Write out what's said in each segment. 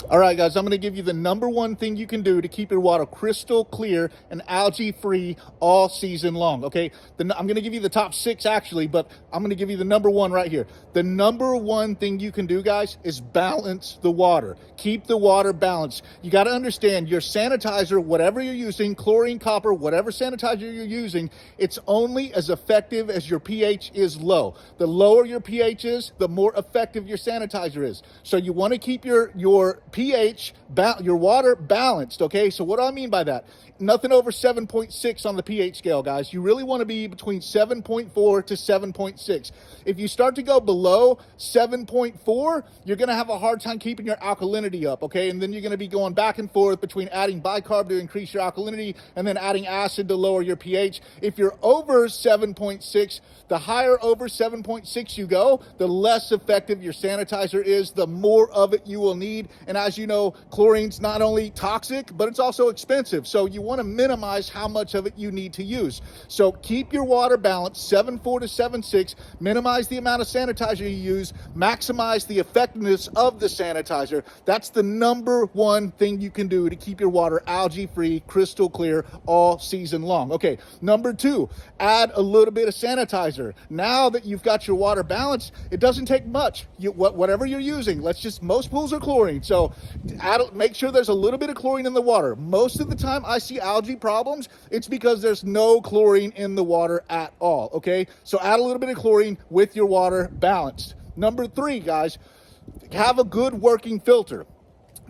All right, guys, I'm going to give you the number one thing you can do to keep your water crystal clear and algae free all season long. Okay, I'm going to give you the top 6 actually, but I'm going to give you the number one right here. The number one thing you can do, guys, is balance the water. Keep the water balanced. You got to understand your sanitizer, whatever you're using, chlorine, copper, whatever sanitizer you're using, it's only as effective as your pH is low. The lower your pH is, the more effective your sanitizer is. So you want to keep your pH, your water balanced, okay? So what do I mean by that? Nothing over 7.6 on the pH scale, guys. You really want to be between 7.4 to 7.6. If you start to go below 7.4, you're going to have a hard time keeping your alkalinity up, okay? And then you're going to be going back and forth between adding bicarb to increase your alkalinity and then adding acid to lower your pH. If you're over 7.6, the higher over 7.6 you go, the less effective your sanitizer is, the more of it you will need. And as you know, chlorine's not only toxic, but it's also expensive. So you want to minimize how much of it you need to use. So keep your water balanced, 7.4 to 7.6, minimize the amount of sanitizer you use, maximize the effectiveness of the sanitizer. That's the number one thing you can do to keep your water algae-free, crystal clear all season long. Okay, number 2, add a little bit of sanitizer. Now that you've got your water balanced, it doesn't take much. Whatever you're using, most pools are chlorine, so make sure there's a little bit of chlorine in the water. Most of the time I see algae problems, it's because there's no chlorine in the water at all, okay? So add a little bit of chlorine with your water balanced. Number 3, guys, have a good working filter.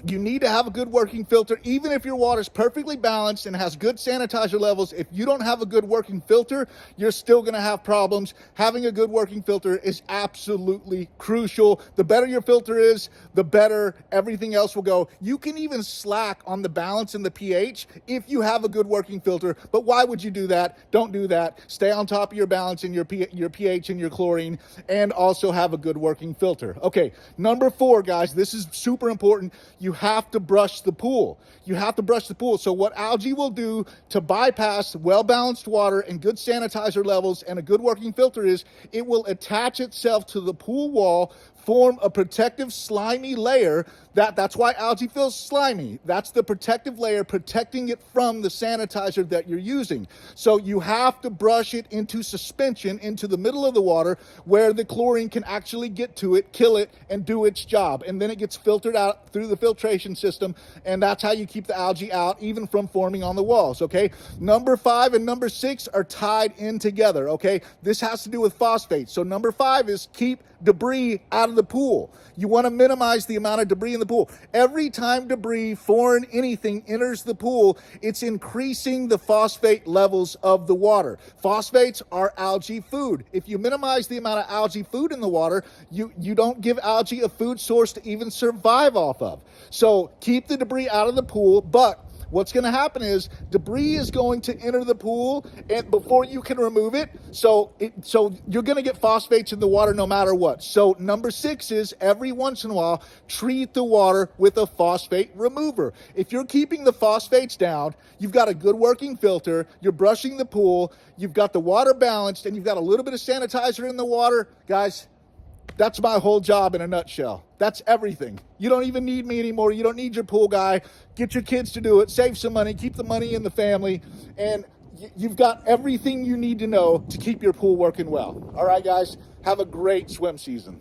You need to have a good working filter. Even if your water is perfectly balanced and has good sanitizer levels, if you don't have a good working filter, you're still going to have problems. Having a good working filter is absolutely crucial. The better your filter is, the better everything else will go. You can even slack on the balance and the pH if you have a good working filter. But why would you do that? Don't do that. Stay on top of your balance and your pH and your chlorine, and also have a good working filter. Okay, number 4, guys, this is super important. You have to brush the pool. You have to brush the pool. So what algae will do to bypass well-balanced water and good sanitizer levels and a good working filter is it will attach itself to the pool wall, form a protective slimy layer. That's why algae feels slimy. That's the protective layer protecting it from the sanitizer that you're using. So you have to brush it into suspension into the middle of the water where the chlorine can actually get to it, kill it, and do its job. And then it gets filtered out through the filtration system, and that's how you keep the algae out, even from forming on the walls, okay? Number 5 and number 6 are tied in together, okay? This has to do with phosphates. So number 5 is keep debris out of the pool. You want to minimize the amount of debris in the pool. Every time debris, foreign anything enters the pool, it's increasing the phosphate levels of the water. Phosphates are algae food. If you minimize the amount of algae food in the water, you don't give algae a food source to even survive off of. So keep the debris out of the pool, but what's going to happen is debris is going to enter the pool and before you can remove it. So you're going to get phosphates in the water no matter what. So number 6 is every once in a while, treat the water with a phosphate remover. If you're keeping the phosphates down, you've got a good working filter, you're brushing the pool, you've got the water balanced, and you've got a little bit of sanitizer in the water, guys, that's my whole job in a nutshell. That's everything. You don't even need me anymore. You don't need your pool guy. Get your kids to do it. Save some money. Keep the money in the family. And you've got everything you need to know to keep your pool working well. All right, guys, have a great swim season.